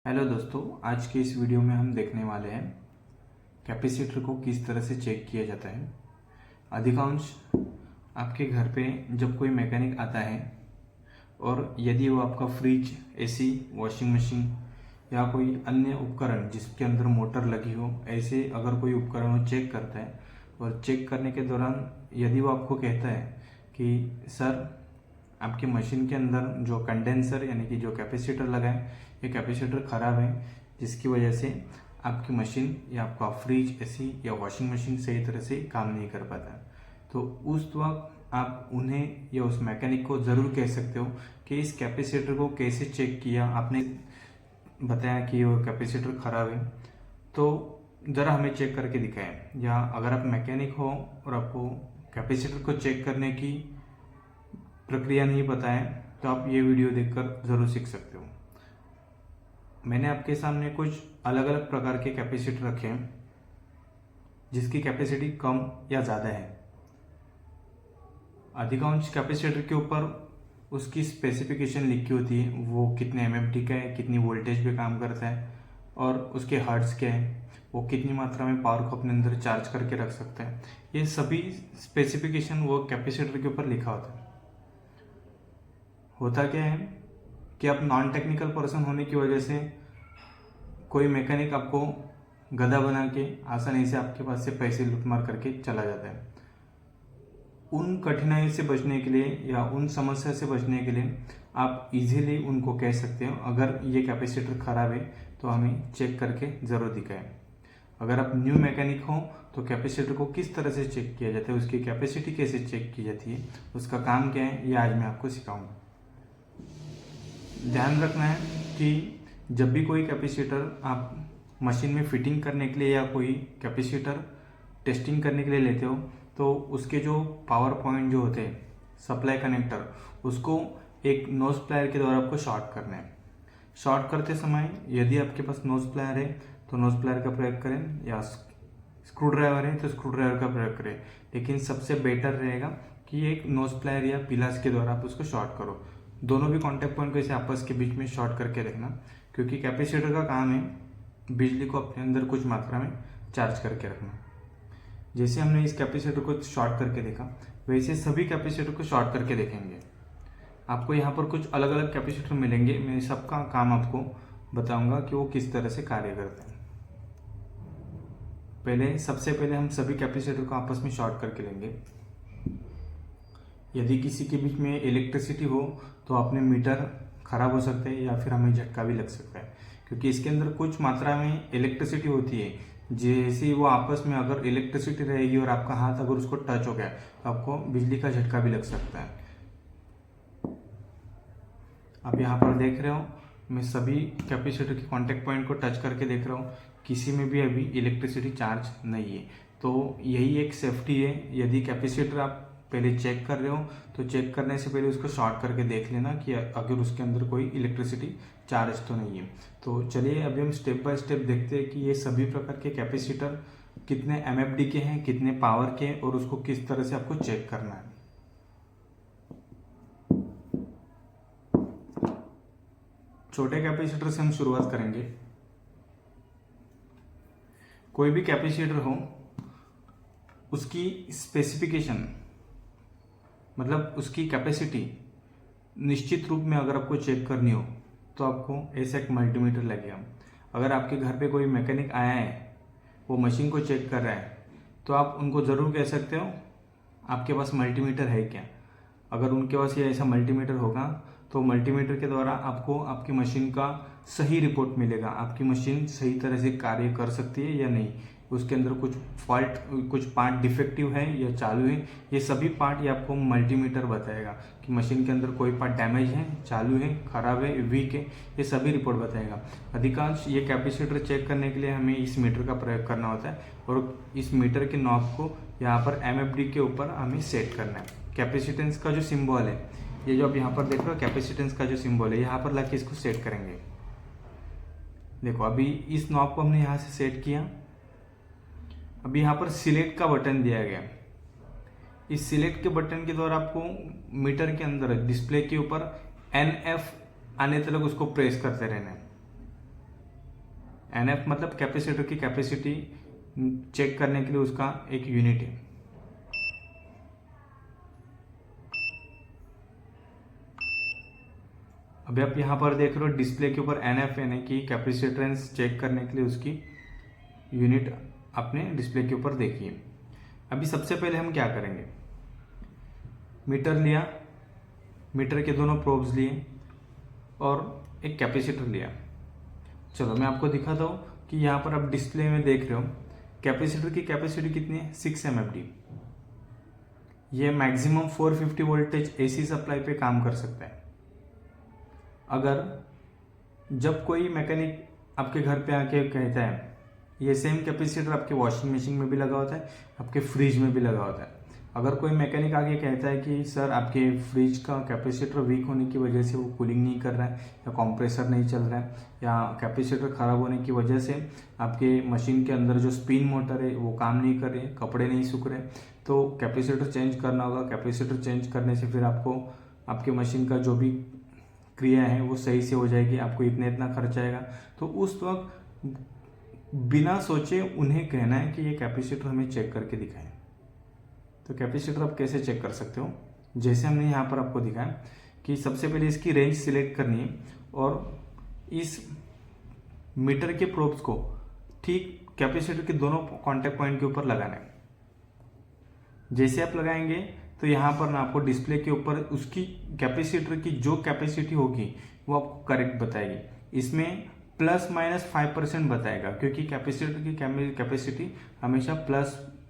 Hello दोस्तों, आज के इस वीडियो में हम देखने वाले हैं कैपेसिटर को किस तरह से चेक किया जाता है। अधिकांश आपके घर पे जब कोई मैकेनिक आता है और यदि वो आपका फ्रिज, एसी, वॉशिंग मशीन या कोई अन्य उपकरण जिसके अंदर मोटर लगी हो, ऐसे अगर कोई उपकरण वो चेक करता है और चेक करने के दौरान यदि वो आपको कहता है कि सर आपकी मशीन के अंदर जो कंडेंसर यानी कि जो कैपेसिटर लगा है ये कैपेसिटर ख़राब है, जिसकी वजह से आपकी मशीन या आपका फ्रिज, एसी या वॉशिंग मशीन सही तरह से काम नहीं कर पाता। तो उस वक्त आप उन्हें या उस मैकेनिक को ज़रूर कह सकते हो कि इस कैपेसिटर को कैसे चेक किया। आपने बताया कि वो कैपेसिटर ख़राब है, तो ज़रा हमें चेक करके दिखाएं। या अगर आप मैकेनिक हो और आपको कैपेसिटर को चेक करने की प्रक्रिया नहीं पता है तो आप ये वीडियो देखकर ज़रूर सीख सकते हो। मैंने आपके सामने कुछ अलग अलग प्रकार के कैपेसिटर रखे हैं जिसकी कैपेसिटी कम या ज़्यादा है। अधिकांश कैपेसिटर के ऊपर उसकी स्पेसिफिकेशन लिखी होती है, वो कितने एमएमटी का है, कितनी वोल्टेज पे काम करता है और उसके हर्ट्ज क्या है, वो कितनी मात्रा में पावर को अपने अंदर चार्ज करके रख सकता है। ये सभी स्पेसिफिकेशन वो कैपेसिटर के ऊपर लिखा होता है। होता क्या है कि आप नॉन टेक्निकल पर्सन होने की वजह से कोई मैकेनिक आपको गधा बना के आसानी से आपके पास से पैसे लूटमार करके चला जाता है। उन कठिनाई से बचने के लिए या उन समस्या से बचने के लिए आप इजीली उनको कह सकते हो, अगर ये कैपेसिटर ख़राब है तो हमें चेक करके ज़रूर दिखाएं। अगर आप न्यू मैकेनिक हो तो कैपेसिटर को किस तरह से चेक किया जाता है, उसकी कैपेसिटी कैसे चेक की जाती है, उसका काम क्या है, ये आज मैं आपको सिखाऊंगा। ध्यान रखना है कि जब भी कोई कैपेसिटर आप मशीन में फिटिंग करने के लिए या कोई कैपेसिटर टेस्टिंग करने के लिए लेते हो तो उसके जो पावर पॉइंट जो होते हैं, सप्लाई कनेक्टर, उसको एक नोज प्लायर के द्वारा आपको शॉर्ट करना है। शॉर्ट करते समय यदि आपके पास नोज प्लायर है तो नोज प्लायर का प्रयोग करें, या स्क्रू ड्राइवर है तो स्क्रू ड्राइवर का प्रयोग करें। लेकिन सबसे बेटर रहेगा कि एक नोज प्लायर या पिलास के द्वारा आप उसको शॉर्ट करो। दोनों भी कॉन्टैक्ट पॉइंट को इसे आपस के बीच में शॉर्ट करके रखना, क्योंकि कैपेसिटर का काम है बिजली को अपने अंदर कुछ मात्रा में चार्ज करके रखना। जैसे हमने इस कैपेसिटर को शॉर्ट करके देखा, वैसे सभी कैपेसिटर को शॉर्ट करके देखेंगे। आपको यहाँ पर कुछ अलग अलग कैपेसिटर मिलेंगे, मैं सबका काम आपको बताऊंगा कि वो किस तरह से कार्य करते हैं। सबसे पहले हम सभी कैपेसिटर को आपस में शॉर्ट करके लेंगे। यदि किसी के बीच में इलेक्ट्रिसिटी हो तो अपने मीटर खराब हो सकते हैं या फिर हमें झटका भी लग सकता है, क्योंकि इसके अंदर कुछ मात्रा में इलेक्ट्रिसिटी होती है। जैसे वो आपस में अगर इलेक्ट्रिसिटी रहेगी और आपका हाथ अगर उसको टच हो गया तो आपको बिजली का झटका भी लग सकता है। आप यहाँ पर देख रहे हो, मैं सभी कैपेसिटर के कांटेक्ट पॉइंट को टच करके देख रहा हूँ, किसी में भी अभी इलेक्ट्रिसिटी चार्ज नहीं है। तो यही एक सेफ्टी है। यदि कैपेसिटर आप पहले चेक कर रहे हो तो चेक करने से पहले उसको शॉर्ट करके देख लेना कि अगर उसके अंदर कोई इलेक्ट्रिसिटी चार्ज तो नहीं है। तो चलिए अभी हम स्टेप बाय स्टेप देखते हैं कि ये सभी प्रकार के कैपेसिटर कितने एमएफडी के हैं, कितने पावर के हैं और उसको किस तरह से आपको चेक करना है। छोटे कैपेसिटर से हम शुरुआत करेंगे। कोई भी कैपेसिटर हो, उसकी स्पेसिफिकेशन मतलब उसकी कैपेसिटी निश्चित रूप में अगर आपको चेक करनी हो तो आपको ऐसा एक मल्टीमीटर लगेगा। अगर आपके घर पे कोई मैकेनिक आया है, वो मशीन को चेक कर रहा है, तो आप उनको ज़रूर कह सकते हो आपके पास मल्टीमीटर है क्या। अगर उनके पास ये ऐसा मल्टीमीटर होगा तो मल्टीमीटर के द्वारा आपको आपकी मशीन का सही रिपोर्ट मिलेगा, आपकी मशीन सही तरह से कार्य कर सकती है या नहीं, उसके अंदर कुछ फॉल्ट, कुछ पार्ट डिफेक्टिव है या चालू है। ये सभी पार्ट ये आपको मल्टीमीटर बताएगा कि मशीन के अंदर कोई पार्ट डैमेज है, चालू है, खराब है, वीक है, ये सभी रिपोर्ट बताएगा। अधिकांश ये कैपेसिटर चेक करने के लिए हमें इस मीटर का प्रयोग करना होता है और इस मीटर के नॉब को यहाँ पर एमएफडी के ऊपर हमें सेट करना है। कैपेसिटेंस का जो सिंबल है, ये जो आप यहाँ पर देख रहे हो, कैपेसिटेंस का जो सिंबल है, यहाँ पर लाके इसको सेट करेंगे। देखो अभी इस नॉब को हमने यहाँ से सेट किया। अभी यहाँ पर सिलेक्ट का बटन दिया गया। इस सिलेक्ट के बटन के द्वारा आपको मीटर के अंदर डिस्प्ले के ऊपर NF आने तक उसको प्रेस करते रहना है। NF मतलब कैपेसिटर की कैपेसिटी चेक करने के लिए उसका एक यूनिट है। अभी आप यहाँ पर देख रहे हो डिस्प्ले के ऊपर NF यानी कि कैपेसिटेंस चेक करने के लिए उसकी यूनिट आपने डिस्प्ले के ऊपर देखी है। अभी सबसे पहले हम क्या करेंगे, मीटर लिया, मीटर के दोनों प्रोब्स लिए और एक कैपेसिटर लिया। चलो मैं आपको दिखाता हूँ कि यहाँ पर आप डिस्प्ले में देख रहे हो कैपेसिटर की कैपेसिटी कितनी है, 6 MFD। ये मैक्सिमम 450 वोल्टेज AC सप्लाई पे काम कर सकता है। अगर जब कोई मैकेनिक आपके घर पे आके कहता है, ये सेम कैपेसिटर आपके वॉशिंग मशीन में भी लगा होता है, आपके फ्रिज में भी लगा होता है। अगर कोई मैकेनिक आके कहता है कि सर आपके फ्रिज का कैपेसिटर वीक होने की वजह से वो कूलिंग नहीं कर रहा है, या कंप्रेसर नहीं चल रहा है, या कैपेसिटर ख़राब होने की वजह से आपके मशीन के अंदर जो स्पिन मोटर है वो काम नहीं कर रही है, कपड़े नहीं सूख रहे, तो कैपेसिटर चेंज करना होगा। कैपेसिटर चेंज करने से फिर आपको आपके मशीन का जो भी क्रिया है वो सही से हो जाएगी, आपको इतना खर्च आएगा। तो उस वक्त बिना सोचे उन्हें कहना है कि ये कैपेसिटर हमें चेक करके दिखाएं। तो कैपेसिटर आप कैसे चेक कर सकते हो, जैसे हमने यहाँ पर आपको दिखाया कि सबसे पहले इसकी रेंज सिलेक्ट करनी है और इस मीटर के प्रोब्स को ठीक कैपेसिटर के दोनों कांटेक्ट पॉइंट के ऊपर लगाना है। जैसे आप लगाएंगे तो यहाँ पर ना आपको डिस्प्ले के ऊपर उसकी कैपेसिटर की जो कैपेसिटी होगी वो आपको करेक्ट बताएगी। इसमें ±5% बताएगा, क्योंकि कैपेसिटर की कैपेसिटी हमेशा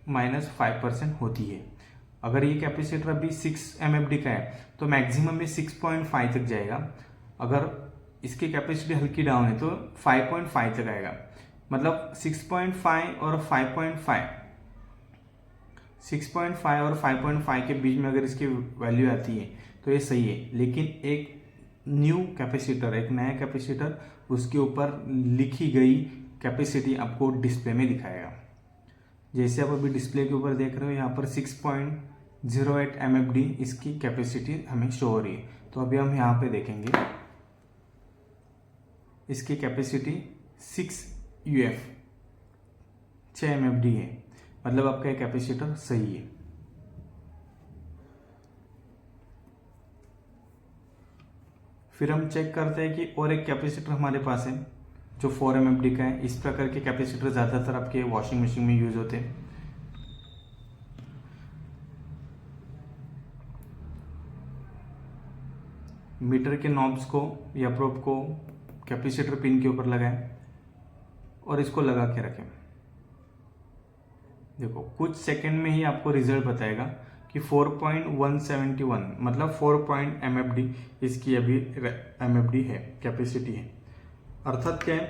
±5% होती है। अगर ये कैपेसिटर अभी 6 MFD का है तो मैक्सिमम में 6.5 तक जाएगा। अगर इसकी कैपेसिटी हल्की डाउन है तो 5.5 तक आएगा। मतलब 6.5 और 5.5, 6.5 और 5.5 के बीच में अगर इसकी वैल्यू आती है तो ये सही है। लेकिन एक न्यू कैपेसिटर, एक नया कैपेसिटर, उसके ऊपर लिखी गई कैपेसिटी आपको डिस्प्ले में दिखाएगा। जैसे आप अभी डिस्प्ले के ऊपर देख रहे हो, यहाँ पर 6.08 MFD इसकी कैपेसिटी हमें शो हो रही है। तो अभी हम यहाँ पे देखेंगे इसकी कैपेसिटी 6 UF 6 MFD है, मतलब आपका ये कैपेसिटर सही है। फिर हम चेक करते हैं कि और एक कैपेसिटर हमारे पास है जो 4 MFD का है। इस प्रकार के कैपेसिटर ज़्यादातर आपके वॉशिंग मशीन में यूज होते हैं। मीटर के नॉब्स को या प्रोब को कैपेसिटर पिन के ऊपर लगाएं और इसको लगा के रखें। देखो कुछ सेकंड में ही आपको रिजल्ट बताएगा कि 4.171 मतलब 4 MFD इसकी अभी MFD है, कैपेसिटी है। अर्थात क्या है,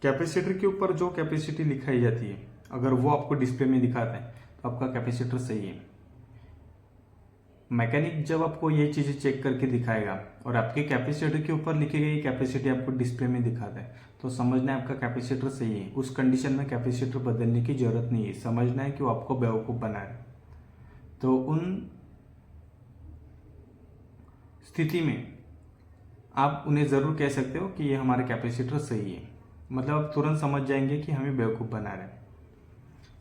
कैपेसिटर के ऊपर जो कैपेसिटी लिखाई जाती है अगर वो आपको डिस्प्ले में दिखाता है तो आपका कैपेसिटर सही है। मैकेनिक जब आपको ये चीज़ें चेक करके दिखाएगा और आपके कैपेसिटर के ऊपर लिखी गई कैपेसिटी आपको डिस्प्ले में दिखाता है तो समझना है आपका कैपेसिटर सही है। उस कंडीशन में कैपेसिटर बदलने की जरूरत नहीं है, समझना है कि वो आपको बेवकूफ़ बना रहा है। तो उन स्थिति में आप उन्हें ज़रूर कह सकते हो कि ये हमारा कैपेसिटर सही है, मतलब आप तुरंत समझ जाएंगे कि हमें बेवकूफ़ बना रहे हैं।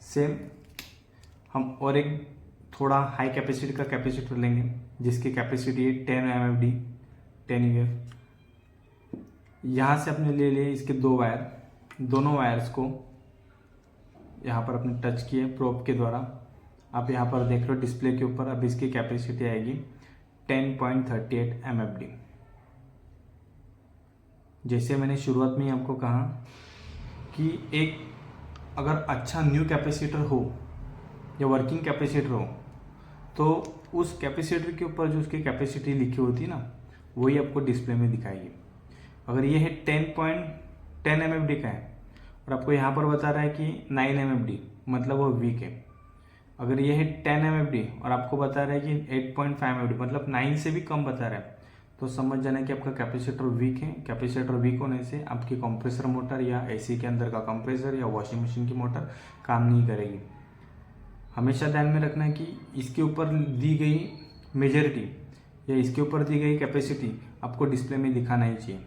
सेम हम और एक थोड़ा हाई कैपेसिटी का कैपेसिटर लेंगे जिसकी कैपेसिटी है 10 MFD 10 UF। यहाँ से अपने ले लिए इसके दो वायर, दोनों वायर्स को यहाँ पर अपने टच किए प्रोब के द्वारा। आप यहाँ पर देख रहे हो डिस्प्ले के ऊपर, अब इसकी कैपेसिटी आएगी 10.38 MFD। जैसे मैंने शुरुआत में ही आपको कहा कि एक अगर अच्छा न्यू कैपेसिटर हो या वर्किंग कैपेसिटर हो तो उस कैपेसिटर के ऊपर जो उसकी कैपेसिटी लिखी होती है ना वही आपको डिस्प्ले में दिखाएगी। अगर ये है 10.10 MFD का है और आपको यहाँ पर बता रहा है कि 9 MFD मतलब वो वीक है। अगर ये है 10 MFD और आपको बता रहा है कि 8.5 MFD मतलब 9 से भी कम बता रहा है तो समझ जाना कि आपका कैपेसिटर वीक है। कैपेसिटर वीक होने से आपकी कंप्रेसर मोटर या एसी के अंदर का कंप्रेसर या वॉशिंग मशीन की मोटर काम नहीं करेगी। हमेशा ध्यान में रखना है कि इसके ऊपर दी गई मेजॉरिटी या इसके ऊपर दी गई कैपेसिटी आपको डिस्प्ले में दिखाना ही चाहिए।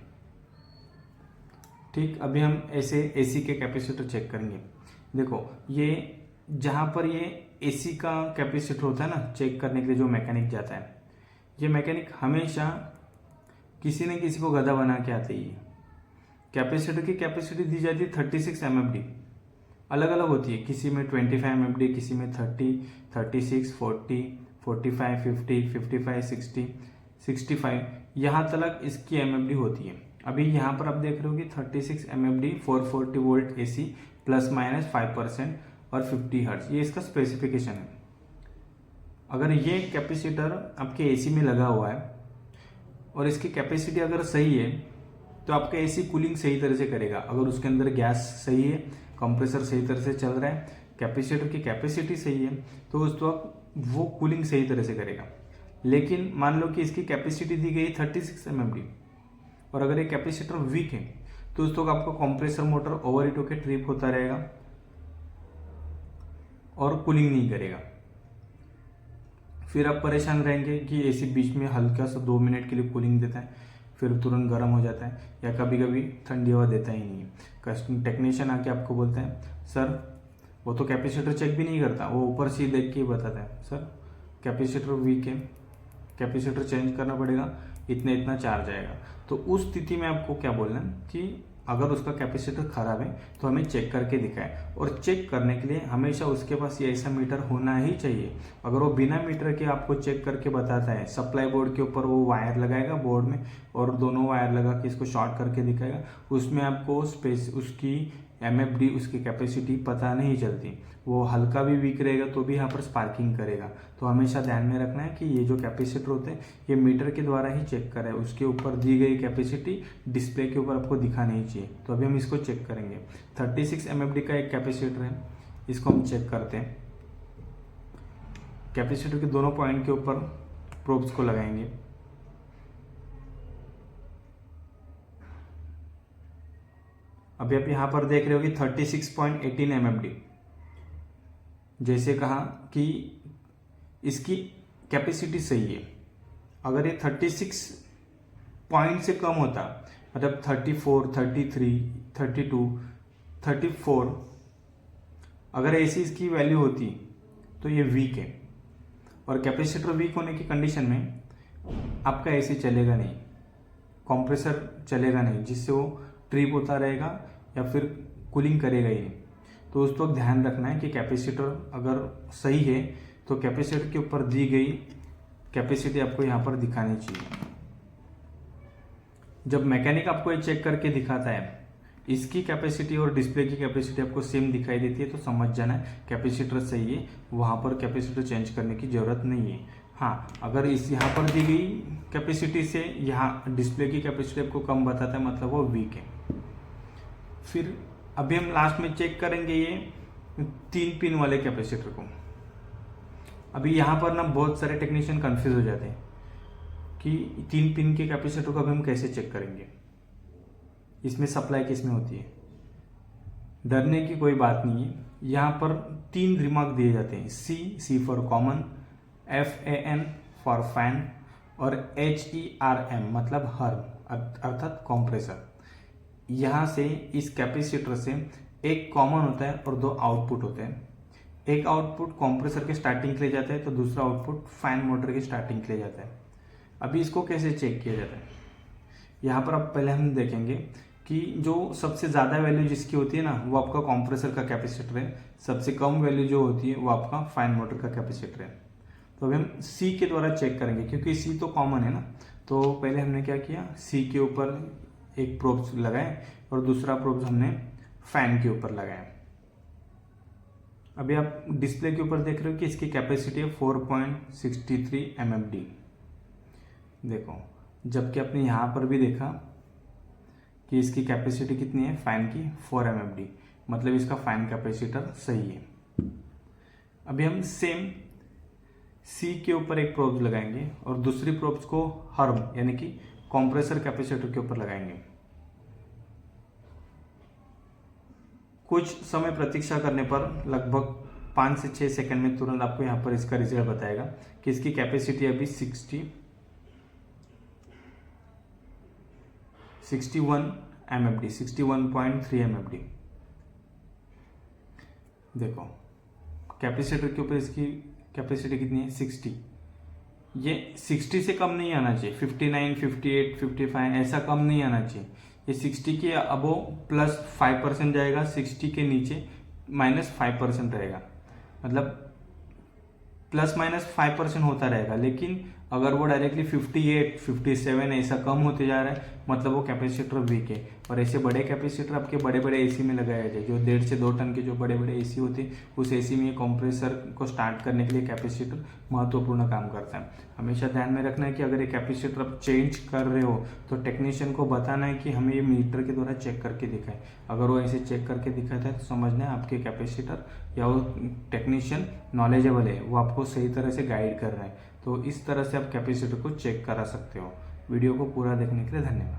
ठीक, अभी हम ऐसे एसी के कैपेसिटर चेक करेंगे। देखो ये जहाँ पर ये एसी का कैपेसिटर होता है ना, चेक करने के लिए जो मैकेनिक जाता है, ये मैकेनिक हमेशा किसी न किसी को गधा बना के आते ही है। कैपेसिटर की कैपेसिटी दी जाती है 36 MFD, अलग अलग होती है, किसी में 25 MFD, किसी में 30, 36, 40, 45, 50, 55, 60, 65, यहाँ तक इसकी MFD होती है। अभी यहाँ पर आप देख रहे हो कि 36 MFD 440 volt AC plus minus 5% और 50 हर्ट्ज, ये इसका स्पेसिफिकेशन है। अगर ये कैपेसिटर आपके एसी में लगा हुआ है और इसकी कैपेसिटी अगर सही है तो आपका एसी कूलिंग सही तरह से करेगा। अगर उसके अंदर गैस सही है, कंप्रेसर सही तरह से चल रहा है, कैपेसिटर की कैपेसिटी सही है, तो उस वक्त वो कूलिंग सही तरह से करेगा। लेकिन मान लो कि इसकी कैपेसिटी दी गई 36 MFD और अगर ये कैपेसिटर वीक है तो उस वक्त आपका कंप्रेसर मोटर ओवरहीट होकर ट्रिप होता रहेगा और कूलिंग नहीं करेगा। फिर आप परेशान रहेंगे कि एसी बीच में हल्का सा 2 मिनट के लिए कूलिंग देता है, फिर तुरंत गर्म हो जाता है, या कभी कभी ठंडी हवा देता ही नहीं है। टेक्नीशियन आके आपको बोलते हैं सर वो तो कैपेसिटर चेक भी नहीं करता, वो ऊपर से देख के ही बताता है सर कैपेसिटर वीक है, कैपेसिटर चेंज करना पड़ेगा, इतना चार्ज आएगा। तो उस स्थिति में आपको क्या बोलना है कि अगर उसका कैपेसिटर खराब है तो हमें चेक करके दिखाए, और चेक करने के लिए हमेशा उसके पास ये ऐसा मीटर होना ही चाहिए। अगर वो बिना मीटर के आपको चेक करके बताता है, सप्लाई बोर्ड के ऊपर वो वायर लगाएगा बोर्ड में और दोनों वायर लगा के इसको शॉर्ट करके दिखाएगा, उसमें आपको स्पेस उसकी MFD उसकी कैपेसिटी पता नहीं चलती। वो हल्का भी वीक रहेगा तो भी यहाँ पर स्पार्किंग करेगा। तो हमेशा ध्यान में रखना है कि ये जो कैपेसिटर होते हैं ये मीटर के द्वारा ही चेक करें, उसके ऊपर दी गई कैपेसिटी डिस्प्ले के ऊपर आपको दिखानी ही चाहिए। तो अभी हम इसको चेक करेंगे। 36 MFD का एक कैपेसिटर है, इसको हम चेक करते हैं। कैपेसिटर के दोनों पॉइंट के ऊपर प्रोब्स को लगाएंगे। अभी आप यहाँ पर देख रहे हो कि 36.18 MFD, जैसे कहा कि इसकी कैपेसिटी सही है। अगर ये 36 पॉइंट से कम होता, मतलब 34, 33, 32, 34, अगर ऐसी इसकी वैल्यू होती तो ये वीक है, और कैपेसिटर वीक होने की कंडीशन में आपका एसी चलेगा नहीं, कंप्रेसर चलेगा नहीं, जिससे वो ट्रिप होता रहेगा या फिर कूलिंग करेगा ही नहीं। तो उस वक्त ध्यान रखना है कि कैपेसिटर अगर सही है तो कैपेसिटर के ऊपर दी गई कैपेसिटी आपको यहाँ पर दिखानी चाहिए। जब मैकेनिक आपको ये चेक करके दिखाता है, इसकी कैपेसिटी और डिस्प्ले की कैपेसिटी आपको सेम दिखाई देती है, तो समझ जाना है कैपेसिटर सही है, वहाँ पर कैपेसिटर चेंज करने की ज़रूरत नहीं है। हाँ, अगर इस यहाँ पर दी गई कैपेसिटी से यहाँ डिस्प्ले की कैपेसिटी आपको कम बताता है, मतलब वो वीक है। फिर अभी हम लास्ट में चेक करेंगे ये 3 पिन वाले कैपेसिटर को। अभी यहाँ पर ना बहुत सारे टेक्नीशियन कंफ्यूज हो जाते हैं कि 3 पिन के कैपेसिटर को अभी हम कैसे चेक करेंगे, इसमें सप्लाई किस में होती है। डरने की कोई बात नहीं है। यहाँ पर 3 रिमार्क दिए जाते हैं, C for common, FAN for fan और HERM मतलब हर्म अर्थात कंप्रेसर। यहाँ से इस कैपेसिटर से एक कॉमन होता है और 2 आउटपुट होते हैं। एक आउटपुट कंप्रेसर के स्टार्टिंग के लिए जाता है तो दूसरा आउटपुट फैन मोटर के स्टार्टिंग के लिए जाता है। अभी इसको कैसे चेक किया जाता है, यहाँ पर आप पहले हम देखेंगे कि जो सबसे ज़्यादा वैल्यू जिसकी होती है ना, वो आपका कंप्रेसर का कैपेसिटर है। सबसे कम वैल्यू जो होती है वो आपका फैन मोटर का कैपेसिटर है। तो अभी हम C के द्वारा चेक करेंगे, क्योंकि C तो कॉमन है ना। तो पहले हमने क्या किया, C के ऊपर एक प्रोब्स लगाए और दूसरा प्रोब्स हमने फैन के ऊपर लगाया। अभी आप डिस्प्ले के ऊपर देख रहे हो कि इसकी कैपेसिटी है 4.63 MFD। देखो, जबकि आपने यहाँ पर भी देखा कि इसकी कैपेसिटी कितनी है फैन की, 4 MFD, मतलब इसका फैन कैपेसिटर सही है। अभी हम सेम C के ऊपर एक प्रोब्स लगाएंगे और दूसरी प्रोब्स को हर्म यानी कि कंप्रेसर कैपेसिटर के ऊपर लगाएंगे। कुछ समय प्रतीक्षा करने पर लगभग 5 से 6 सेकंड में तुरंत आपको यहाँ पर इसका रिजल्ट बताएगा कि इसकी कैपेसिटी अभी 61 MFD 61.3 MFD। देखो कैपेसिटर के ऊपर इसकी कैपेसिटी कितनी है 60। ये 60 से कम नहीं आना चाहिए, 59, 58, 55 ऐसा कम नहीं आना चाहिए। ये 60 के अबो +5% जाएगा, 60 के नीचे -5% रहेगा, मतलब ±5% होता रहेगा। लेकिन अगर वो डायरेक्टली 58, 57 ऐसा कम होते जा रहा है, मतलब वो कैपेसिटर वीक है। और ऐसे बड़े कैपेसिटर आपके बड़े बड़े एसी में लगाए जाए, जो 1.5 से 2 टन के जो बड़े बड़े एसी होते हैं, उस एसी में ये कंप्रेसर को स्टार्ट करने के लिए कैपेसिटर महत्वपूर्ण काम करता है। हमेशा ध्यान में रखना है कि अगर ये कैपेसिटर आप चेंज कर रहे हो तो टेक्नीशियन को बताना है कि हमें ये मीटर के द्वारा चेक करके दिखाए। अगर वो ऐसे चेक करके दिखाता है तो समझना है आपके कैपेसिटर या वो टेक्नीशियन नॉलेजेबल है, वो आपको सही तरह से गाइड कर रहा है। तो इस तरह से आप कैपेसिटर को चेक करा सकते हो। वीडियो को पूरा देखने के लिए धन्यवाद।